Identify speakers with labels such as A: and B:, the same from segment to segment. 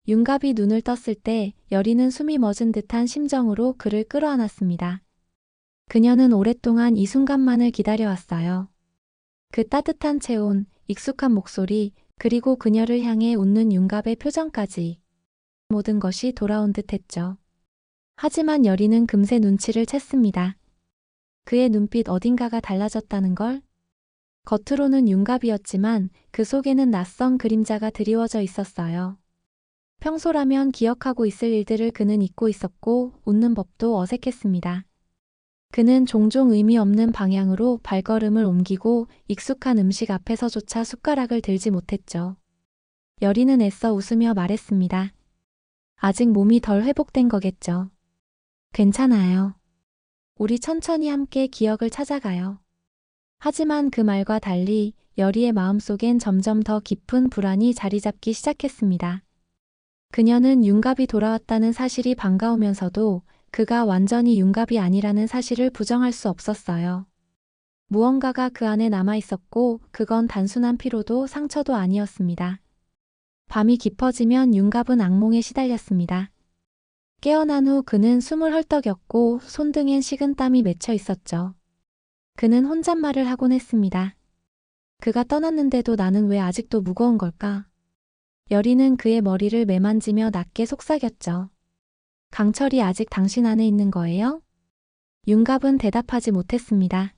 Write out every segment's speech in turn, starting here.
A: 윤갑이 눈을 떴을 때 여리는 숨이 멎은 듯한 심정으로 그를 끌어안았습니다. 그녀는 오랫동안 이 순간만을 기다려왔어요. 그 따뜻한 체온, 익숙한 목소리, 그리고 그녀를 향해 웃는 윤갑의 표정까지 모든 것이 돌아온 듯 했죠. 하지만 여리는 금세 눈치를 챘습니다. 그의 눈빛 어딘가가 달라졌다는 걸. 겉으로는 윤갑이었지만 그 속에는 낯선 그림자가 드리워져 있었어요. 평소라면 기억하고 있을 일들을 그는 잊고 있었고 웃는 법도 어색했습니다. 그는 종종 의미 없는 방향으로 발걸음을 옮기고 익숙한 음식 앞에서조차 숟가락을 들지 못했죠. 여리는 애써 웃으며 말했습니다. 아직 몸이 덜 회복된 거겠죠. 괜찮아요. 우리 천천히 함께 기억을 찾아가요. 하지만 그 말과 달리 여리의 마음속엔 점점 더 깊은 불안이 자리 잡기 시작했습니다. 그녀는 윤갑이 돌아왔다는 사실이 반가우면서도 그가 완전히 윤갑이 아니라는 사실을 부정할 수 없었어요. 무언가가 그 안에 남아 있었고 그건 단순한 피로도 상처도 아니었습니다. 밤이 깊어지면 윤갑은 악몽에 시달렸습니다. 깨어난 후 그는 숨을 헐떡였고 손등엔 식은 땀이 맺혀 있었죠. 그는 혼잣말을 하곤 했습니다. 그가 떠났는데도 나는 왜 아직도 무거운 걸까? 여리는 그의 머리를 매만지며 낮게 속삭였죠. 강철이 아직 당신 안에 있는 거예요? 윤갑은 대답하지 못했습니다.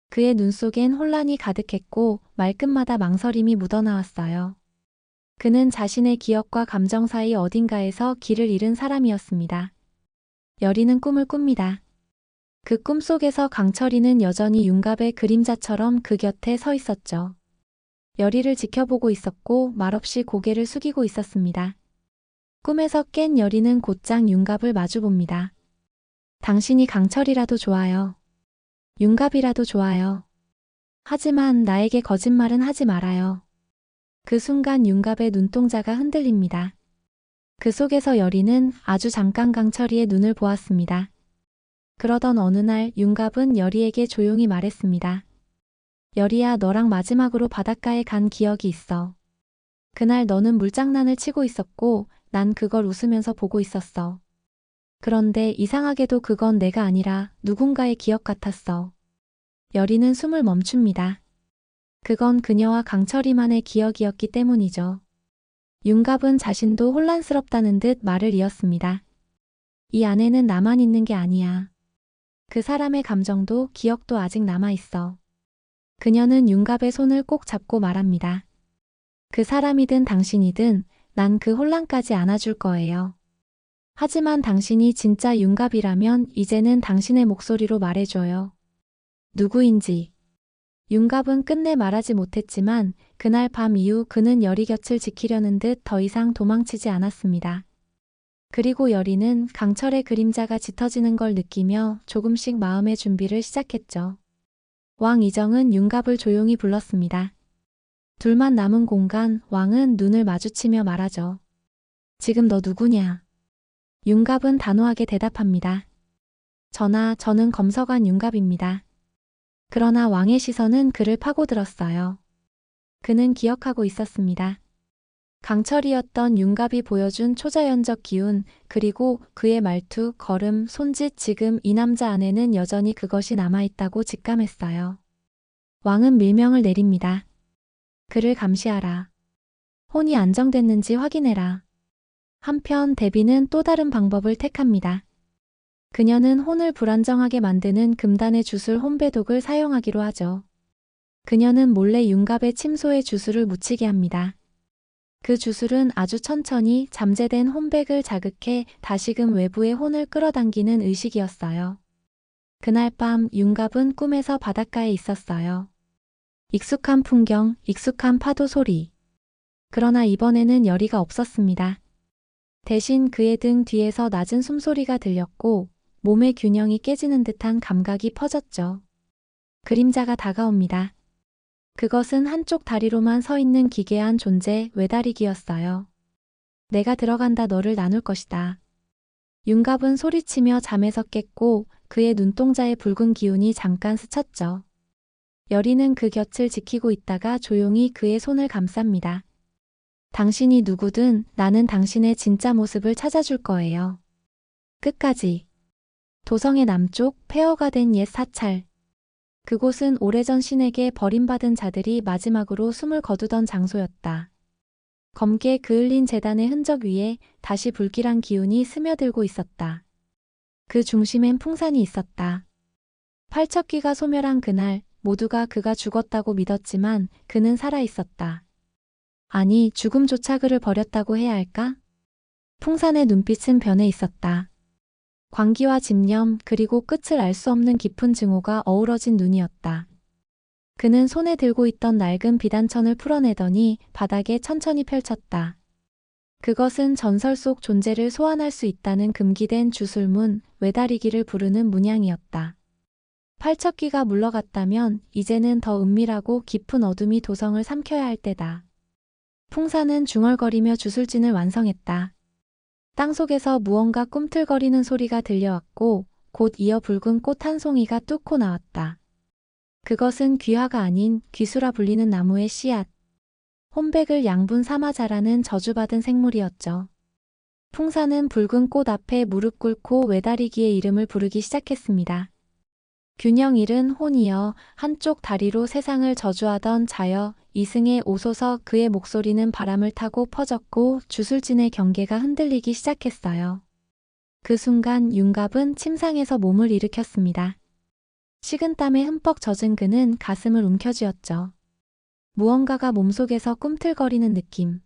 A: 그의 눈 속엔 혼란이 가득했고 말끝마다 망설임이 묻어나왔어요. 그는 자신의 기억과 감정 사이 어딘가에서 길을 잃은 사람이었습니다. 여리는 꿈을 꿉니다. 그 꿈 속에서 강철이는 여전히 윤갑의 그림자처럼 그 곁에 서 있었죠. 여리를 지켜보고 있었고 말없이 고개를 숙이고 있었습니다. 꿈에서 깬 여리는 곧장 윤갑을 마주봅니다. 당신이 강철이라도 좋아요. 윤갑이라도 좋아요. 하지만 나에게 거짓말은 하지 말아요. 그 순간 윤갑의 눈동자가 흔들립니다. 그 속에서 여리는 아주 잠깐 강철이의 눈을 보았습니다. 그러던 어느 날 윤갑은 여리에게 조용히 말했습니다. 여리야, 너랑 마지막으로 바닷가에 간 기억이 있어. 그날 너는 물장난을 치고 있었고 난 그걸 웃으면서 보고 있었어. 그런데 이상하게도 그건 내가 아니라 누군가의 기억 같았어. 여리는 숨을 멈춥니다. 그건 그녀와 강철이만의 기억이었기 때문이죠. 윤갑은 자신도 혼란스럽다는 듯 말을 이었습니다. 이 안에는 나만 있는 게 아니야. 그 사람의 감정도 기억도 아직 남아있어. 그녀는 윤갑의 손을 꼭 잡고 말합니다. 그 사람이든 당신이든 난 그 혼란까지 안아줄 거예요. 하지만 당신이 진짜 윤갑이라면 이제는 당신의 목소리로 말해줘요. 누구인지. 윤갑은 끝내 말하지 못했지만 그날 밤 이후 그는 여리 곁을 지키려는 듯 더 이상 도망치지 않았습니다. 그리고 여리는 강철의 그림자가 짙어지는 걸 느끼며 조금씩 마음의 준비를 시작했죠. 왕 이정은 윤갑을 조용히 불렀습니다. 둘만 남은 공간, 왕은 눈을 마주치며 말하죠. 지금 너 누구냐? 윤갑은 단호하게 대답합니다. 저는 검서관 윤갑입니다. 그러나 왕의 시선은 그를 파고들었어요. 그는 기억하고 있었습니다. 강철이었던 윤갑이 보여준 초자연적 기운, 그리고 그의 말투, 걸음, 손짓, 지금 이 남자 안에는 여전히 그것이 남아있다고 직감했어요. 왕은 밀명을 내립니다. 그를 감시하라. 혼이 안정됐는지 확인해라. 한편 데비는 또 다른 방법을 택합니다. 그녀는 혼을 불안정하게 만드는 금단의 주술 혼배독을 사용하기로 하죠. 그녀는 몰래 윤갑의 침소에 주술을 묻히게 합니다. 그 주술은 아주 천천히 잠재된 혼백을 자극해 다시금 외부의 혼을 끌어당기는 의식이었어요. 그날 밤 윤갑은 꿈에서 바닷가에 있었어요. 익숙한 풍경, 익숙한 파도 소리. 그러나 이번에는 여리가 없었습니다. 대신 그의 등 뒤에서 낮은 숨소리가 들렸고 몸의 균형이 깨지는 듯한 감각이 퍼졌죠. 그림자가 다가옵니다. 그것은 한쪽 다리로만 서 있는 기괴한 존재, 외다리기였어요. 내가 들어간다, 너를 나눌 것이다. 윤갑은 소리치며 잠에서 깼고 그의 눈동자의 붉은 기운이 잠깐 스쳤죠. 여리는 그 곁을 지키고 있다가 조용히 그의 손을 감쌉니다. 당신이 누구든 나는 당신의 진짜 모습을 찾아줄 거예요. 끝까지. 도성의 남쪽 폐허가 된 옛 사찰. 그곳은 오래전 신에게 버림받은 자들이 마지막으로 숨을 거두던 장소였다. 검게 그을린 제단의 흔적 위에 다시 불길한 기운이 스며들고 있었다. 그 중심엔 풍산이 있었다. 팔척귀가 소멸한 그날 모두가 그가 죽었다고 믿었지만 그는 살아있었다. 아니, 죽음조차 그를 버렸다고 해야 할까? 풍산의 눈빛은 변해 있었다. 광기와 집념 그리고 끝을 알 수 없는 깊은 증오가 어우러진 눈이었다. 그는 손에 들고 있던 낡은 비단천을 풀어내더니 바닥에 천천히 펼쳤다. 그것은 전설 속 존재를 소환할 수 있다는 금기된 주술문, 외다리기를 부르는 문양이었다. 팔척귀가 물러갔다면 이제는 더 은밀하고 깊은 어둠이 도성을 삼켜야 할 때다. 풍산은 중얼거리며 주술진을 완성했다. 땅속에서 무언가 꿈틀거리는 소리가 들려왔고 곧 이어 붉은 꽃 한 송이가 뚫고 나왔다. 그것은 귀화가 아닌 귀수라 불리는 나무의 씨앗. 혼백을 양분 삼아 자라는 저주받은 생물이었죠. 풍산은 붉은 꽃 앞에 무릎 꿇고 외다리기의 이름을 부르기 시작했습니다. 균형 잃은 혼이여, 한쪽 다리로 세상을 저주하던 자여, 이승에 오소서. 그의 목소리는 바람을 타고 퍼졌고 주술진의 경계가 흔들리기 시작했어요. 그 순간 윤갑은 침상에서 몸을 일으켰습니다. 식은땀에 흠뻑 젖은 그는 가슴을 움켜쥐었죠. 무언가가 몸속에서 꿈틀거리는 느낌.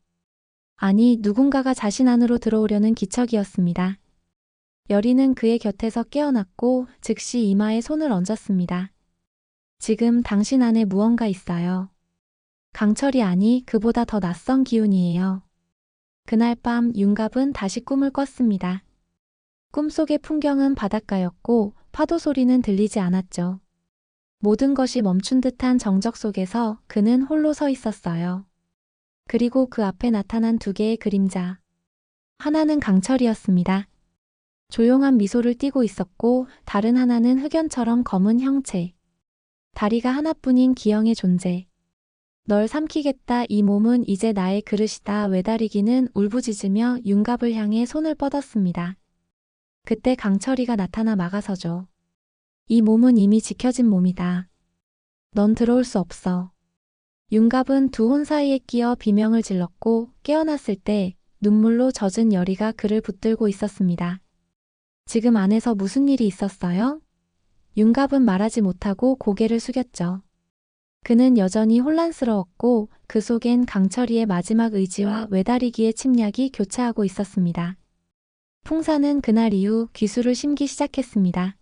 A: 아니, 누군가가 자신 안으로 들어오려는 기척이었습니다. 여리는 그의 곁에서 깨어났고 즉시 이마에 손을 얹었습니다. 지금 당신 안에 무언가 있어요. 강철이 아니 그보다 더 낯선 기운이에요. 그날 밤 윤갑은 다시 꿈을 꿨습니다. 꿈속의 풍경은 바닷가였고 파도 소리는 들리지 않았죠. 모든 것이 멈춘 듯한 정적 속에서 그는 홀로 서 있었어요. 그리고 그 앞에 나타난 두 개의 그림자. 하나는 강철이었습니다. 조용한 미소를 띠고 있었고 다른 하나는 흑연처럼 검은 형체. 다리가 하나뿐인 기형의 존재. 널 삼키겠다. 이 몸은 이제 나의 그릇이다. 외다리기는 울부짖으며 윤갑을 향해 손을 뻗었습니다. 그때 강철이가 나타나 막아서죠. 이 몸은 이미 지켜진 몸이다. 넌 들어올 수 없어. 윤갑은 두 혼 사이에 끼어 비명을 질렀고 깨어났을 때 눈물로 젖은 여리가 그를 붙들고 있었습니다. 지금 안에서 무슨 일이 있었어요? 윤갑은 말하지 못하고 고개를 숙였죠. 그는 여전히 혼란스러웠고 그 속엔 강철이의 마지막 의지와 외다리기의 침략이 교차하고 있었습니다. 풍산은 그날 이후 귀수를 심기 시작했습니다.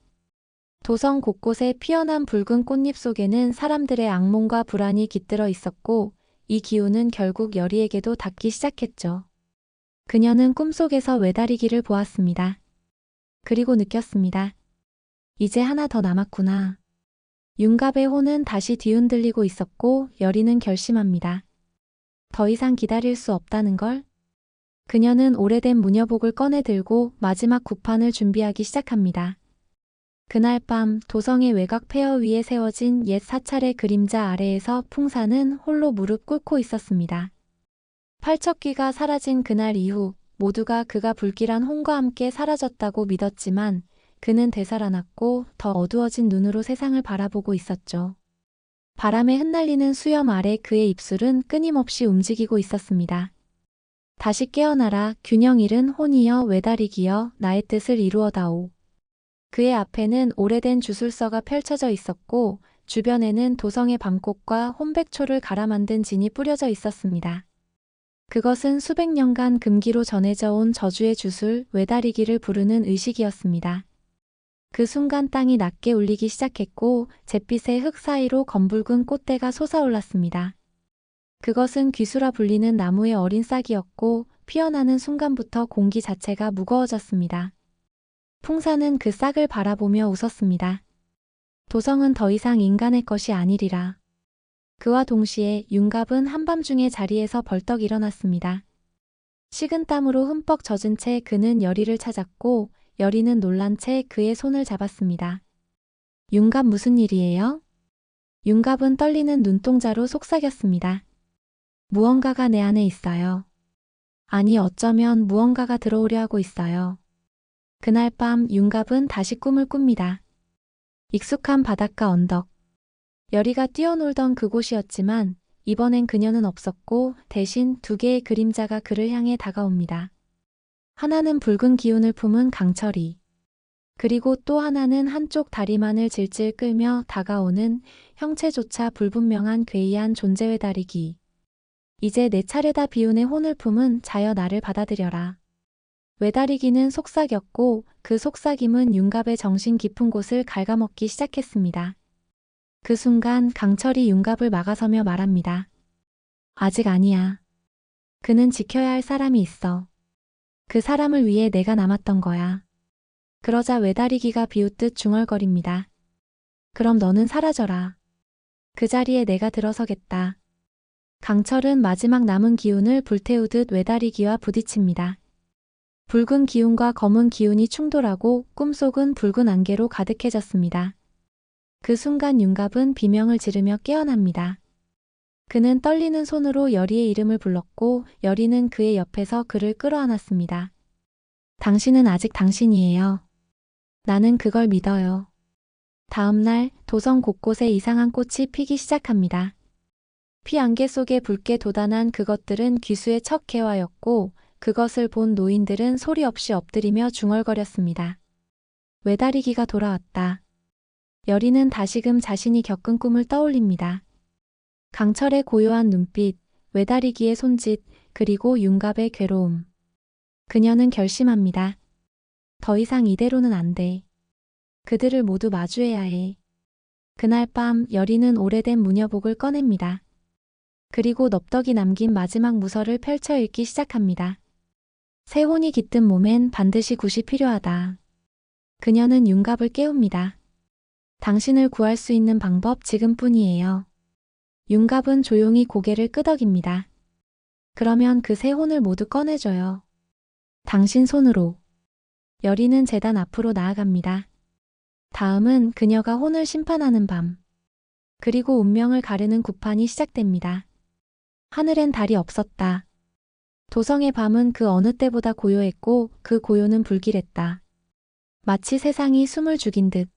A: 도성 곳곳에 피어난 붉은 꽃잎 속에는 사람들의 악몽과 불안이 깃들어 있었고 이 기운은 결국 여리에게도 닿기 시작했죠. 그녀는 꿈속에서 외다리기를 보았습니다. 그리고 느꼈습니다. 이제 하나 더 남았구나. 윤갑의 혼은 다시 뒤흔들리고 있었고 여리는 결심합니다. 더 이상 기다릴 수 없다는 걸. 그녀는 오래된 무녀복을 꺼내 들고 마지막 구판을 준비하기 시작합니다. 그날 밤 도성의 외곽 폐허 위에 세워진 옛 사찰의 그림자 아래에서 풍산은 홀로 무릎 꿇고 있었습니다. 팔척귀가 사라진 그날 이후 모두가 그가 불길한 혼과 함께 사라졌다고 믿었지만 그는 되살아났고 더 어두워진 눈으로 세상을 바라보고 있었죠. 바람에 흩날리는 수염 아래 그의 입술은 끊임없이 움직이고 있었습니다. 다시 깨어나라. 균형 잃은 혼이여, 외다리기여, 나의 뜻을 이루어다오. 그의 앞에는 오래된 주술서가 펼쳐져 있었고 주변에는 도성의 밤꽃과 혼백초를 갈아 만든 진이 뿌려져 있었습니다. 그것은 수백 년간 금기로 전해져 온 저주의 주술, 외다리기를 부르는 의식이었습니다. 그 순간 땅이 낮게 울리기 시작했고 잿빛의 흙 사이로 검붉은 꽃대가 솟아올랐습니다. 그것은 귀수라 불리는 나무의 어린 싹이었고 피어나는 순간부터 공기 자체가 무거워졌습니다. 풍산은 그 싹을 바라보며 웃었습니다. 도성은 더 이상 인간의 것이 아니리라. 그와 동시에 윤갑은 한밤중에 자리에서 벌떡 일어났습니다. 식은땀으로 흠뻑 젖은 채 그는 여리를 찾았고 여리는 놀란 채 그의 손을 잡았습니다. 윤갑, 무슨 일이에요? 윤갑은 떨리는 눈동자로 속삭였습니다. 무언가가 내 안에 있어요. 아니 어쩌면 무언가가 들어오려 하고 있어요. 그날 밤 윤갑은 다시 꿈을 꿉니다. 익숙한 바닷가 언덕. 여리가 뛰어놀던 그곳이었지만 이번엔 그녀는 없었고 대신 두 개의 그림자가 그를 향해 다가옵니다. 하나는 붉은 기운을 품은 강철이. 그리고 또 하나는 한쪽 다리만을 질질 끌며 다가오는 형체조차 불분명한 괴이한 존재 외다리기. 이제 내 차례다 비운의 혼을 품은 자여 나를 받아들여라. 외다리기는 속삭였고 그 속삭임은 윤갑의 정신 깊은 곳을 갉아먹기 시작했습니다. 그 순간 강철이 윤갑을 막아서며 말합니다. 아직 아니야. 그는 지켜야 할 사람이 있어. 그 사람을 위해 내가 남았던 거야. 그러자 외다리기가 비웃듯 중얼거립니다. 그럼 너는 사라져라. 그 자리에 내가 들어서겠다. 강철은 마지막 남은 기운을 불태우듯 외다리기와 부딪힙니다. 붉은 기운과 검은 기운이 충돌하고 꿈속은 붉은 안개로 가득해졌습니다. 그 순간 윤갑은 비명을 지르며 깨어납니다. 그는 떨리는 손으로 여리의 이름을 불렀고 여리는 그의 옆에서 그를 끌어안았습니다. 당신은 아직 당신이에요. 나는 그걸 믿어요. 다음 날 도성 곳곳에 이상한 꽃이 피기 시작합니다. 피안개 속에 붉게 돋아난 그것들은 귀수의 첫 개화였고 그것을 본 노인들은 소리 없이 엎드리며 중얼거렸습니다. 외다리기가 돌아왔다. 여리는 다시금 자신이 겪은 꿈을 떠올립니다. 강철의 고요한 눈빛, 외다리기의 손짓, 그리고 윤갑의 괴로움. 그녀는 결심합니다. 더 이상 이대로는 안 돼. 그들을 모두 마주해야 해. 그날 밤 여리는 오래된 무녀복을 꺼냅니다. 그리고 넙덕이 남긴 마지막 무서를 펼쳐 읽기 시작합니다. 새 혼이 깃든 몸엔 반드시 굿이 필요하다. 그녀는 윤갑을 깨웁니다. 당신을 구할 수 있는 방법 지금뿐이에요. 윤갑은 조용히 고개를 끄덕입니다. 그러면 그 새 혼을 모두 꺼내줘요. 당신 손으로. 여리는 제단 앞으로 나아갑니다. 다음은 그녀가 혼을 심판하는 밤. 그리고 운명을 가르는 구판이 시작됩니다. 하늘엔 달이 없었다. 도성의 밤은 그 어느 때보다 고요했고 그 고요는 불길했다. 마치 세상이 숨을 죽인 듯.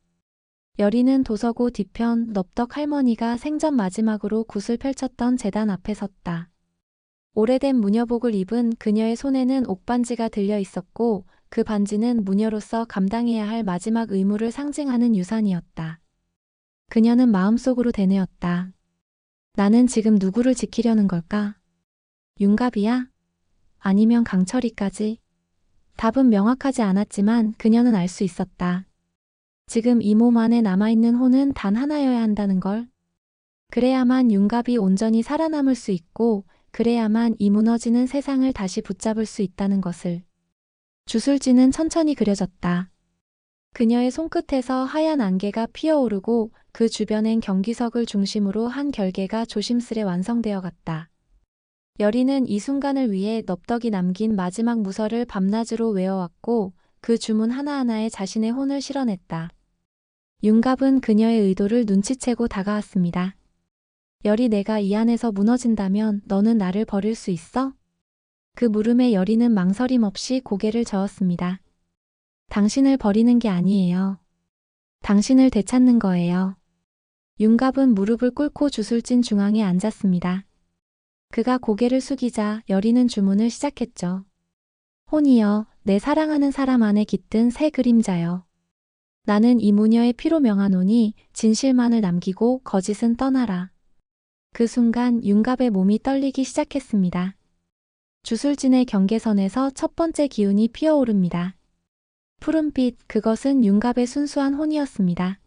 A: 여리는 도서고 뒤편 넙덕 할머니가 생전 마지막으로 굿을 펼쳤던 제단 앞에 섰다. 오래된 무녀복을 입은 그녀의 손에는 옥반지가 들려 있었고 그 반지는 무녀로서 감당해야 할 마지막 의무를 상징하는 유산이었다. 그녀는 마음속으로 되뇌었다. 나는 지금 누구를 지키려는 걸까? 윤갑이야? 아니면 강철이까지? 답은 명확하지 않았지만 그녀는 알 수 있었다. 지금 이 몸 안에 남아있는 혼은 단 하나여야 한다는 걸. 그래야만 윤갑이 온전히 살아남을 수 있고 그래야만 이 무너지는 세상을 다시 붙잡을 수 있다는 것을. 주술지는 천천히 그려졌다. 그녀의 손끝에서 하얀 안개가 피어오르고 그 주변엔 경기석을 중심으로 한 결계가 조심스레 완성되어 갔다. 여리는 이 순간을 위해 넙덕이 남긴 마지막 무서를 밤낮으로 외워왔고 그 주문 하나하나에 자신의 혼을 실어냈다. 윤갑은 그녀의 의도를 눈치채고 다가왔습니다. 여리 내가 이 안에서 무너진다면 너는 나를 버릴 수 있어? 그 물음에 여리는 망설임 없이 고개를 저었습니다. 당신을 버리는 게 아니에요. 당신을 되찾는 거예요. 윤갑은 무릎을 꿇고 주술진 중앙에 앉았습니다. 그가 고개를 숙이자 여리는 주문을 시작했죠. 혼이여, 내 사랑하는 사람 안에 깃든 새 그림자여. 나는 이 무녀의 피로 명하노니 진실만을 남기고 거짓은 떠나라. 그 순간 윤갑의 몸이 떨리기 시작했습니다. 주술진의 경계선에서 첫 번째 기운이 피어오릅니다. 푸른빛, 그것은 윤갑의 순수한 혼이었습니다.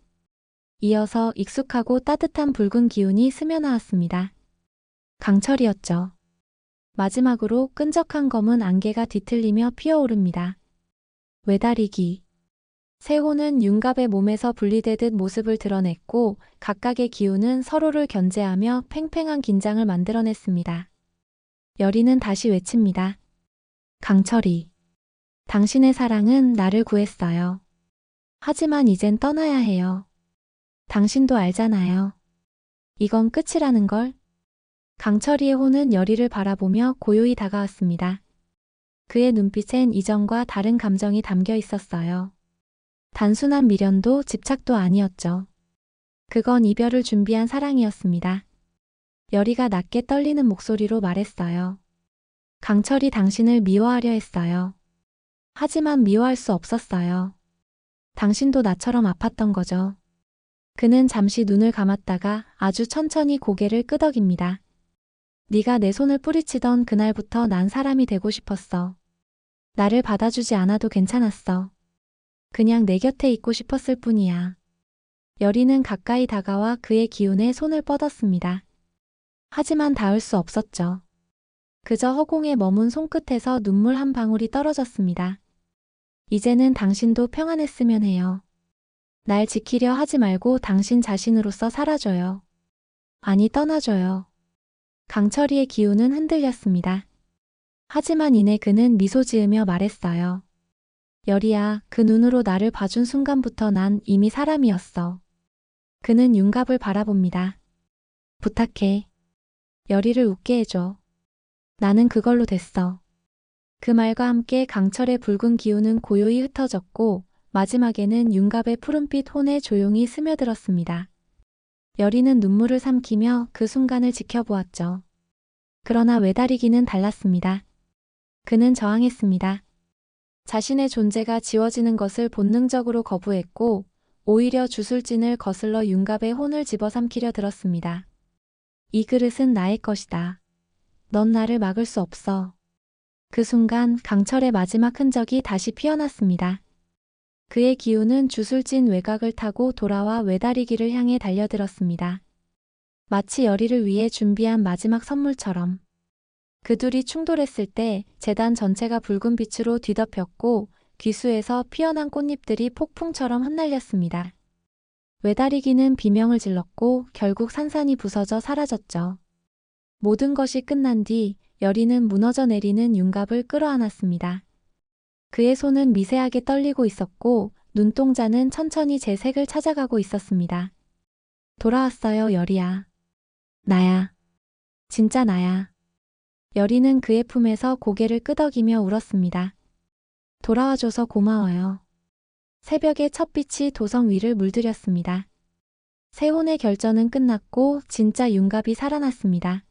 A: 이어서 익숙하고 따뜻한 붉은 기운이 스며나왔습니다. 강철이었죠. 마지막으로 끈적한 검은 안개가 뒤틀리며 피어오릅니다. 외다리기. 새 혼은 윤갑의 몸에서 분리되듯 모습을 드러냈고 각각의 기운은 서로를 견제하며 팽팽한 긴장을 만들어냈습니다. 여리는 다시 외칩니다. 강철이. 당신의 사랑은 나를 구했어요. 하지만 이젠 떠나야 해요. 당신도 알잖아요. 이건 끝이라는 걸. 강철이의 혼은 여리를 바라보며 고요히 다가왔습니다. 그의 눈빛엔 이전과 다른 감정이 담겨 있었어요. 단순한 미련도 집착도 아니었죠. 그건 이별을 준비한 사랑이었습니다. 여리가 낮게 떨리는 목소리로 말했어요. 강철이 당신을 미워하려 했어요. 하지만 미워할 수 없었어요. 당신도 나처럼 아팠던 거죠. 그는 잠시 눈을 감았다가 아주 천천히 고개를 끄덕입니다. 네가 내 손을 뿌리치던 그날부터 난 사람이 되고 싶었어. 나를 받아주지 않아도 괜찮았어. 그냥 내 곁에 있고 싶었을 뿐이야. 여리는 가까이 다가와 그의 기운에 손을 뻗었습니다. 하지만 닿을 수 없었죠. 그저 허공에 머문 손끝에서 눈물 한 방울이 떨어졌습니다. 이제는 당신도 평안했으면 해요. 날 지키려 하지 말고 당신 자신으로서 살아줘요. 아니 떠나줘요. 강철이의 기운은 흔들렸습니다. 하지만 이내 그는 미소 지으며 말했어요. 여리야, 그 눈으로 나를 봐준 순간부터 난 이미 사람이었어. 그는 윤갑을 바라봅니다. 부탁해. 여리를 웃게 해줘. 나는 그걸로 됐어. 그 말과 함께 강철의 붉은 기운은 고요히 흩어졌고 마지막에는 윤갑의 푸른빛 혼에 조용히 스며들었습니다. 여리는 눈물을 삼키며 그 순간을 지켜보았죠. 그러나 외다리기는 달랐습니다. 그는 저항했습니다. 자신의 존재가 지워지는 것을 본능적으로 거부했고 오히려 주술진을 거슬러 윤갑의 혼을 집어삼키려 들었습니다. 이 그릇은 나의 것이다. 넌 나를 막을 수 없어. 그 순간 강철의 마지막 흔적이 다시 피어났습니다. 그의 기운은 주술진 외곽을 타고 돌아와 외다리기를 향해 달려들었습니다. 마치 여리를 위해 준비한 마지막 선물처럼. 그 둘이 충돌했을 때 재단 전체가 붉은 빛으로 뒤덮였고 귀수에서 피어난 꽃잎들이 폭풍처럼 흩날렸습니다. 외다리기는 비명을 질렀고 결국 산산이 부서져 사라졌죠. 모든 것이 끝난 뒤 여리는 무너져 내리는 윤갑을 끌어안았습니다. 그의 손은 미세하게 떨리고 있었고 눈동자는 천천히 제 색을 찾아가고 있었습니다. 돌아왔어요, 여리야. 나야. 진짜 나야. 여리는 그의 품에서 고개를 끄덕이며 울었습니다. 돌아와줘서 고마워요. 새벽의 첫빛이 도성 위를 물들였습니다. 새 혼의 결전은 끝났고 진짜 윤갑이 살아났습니다.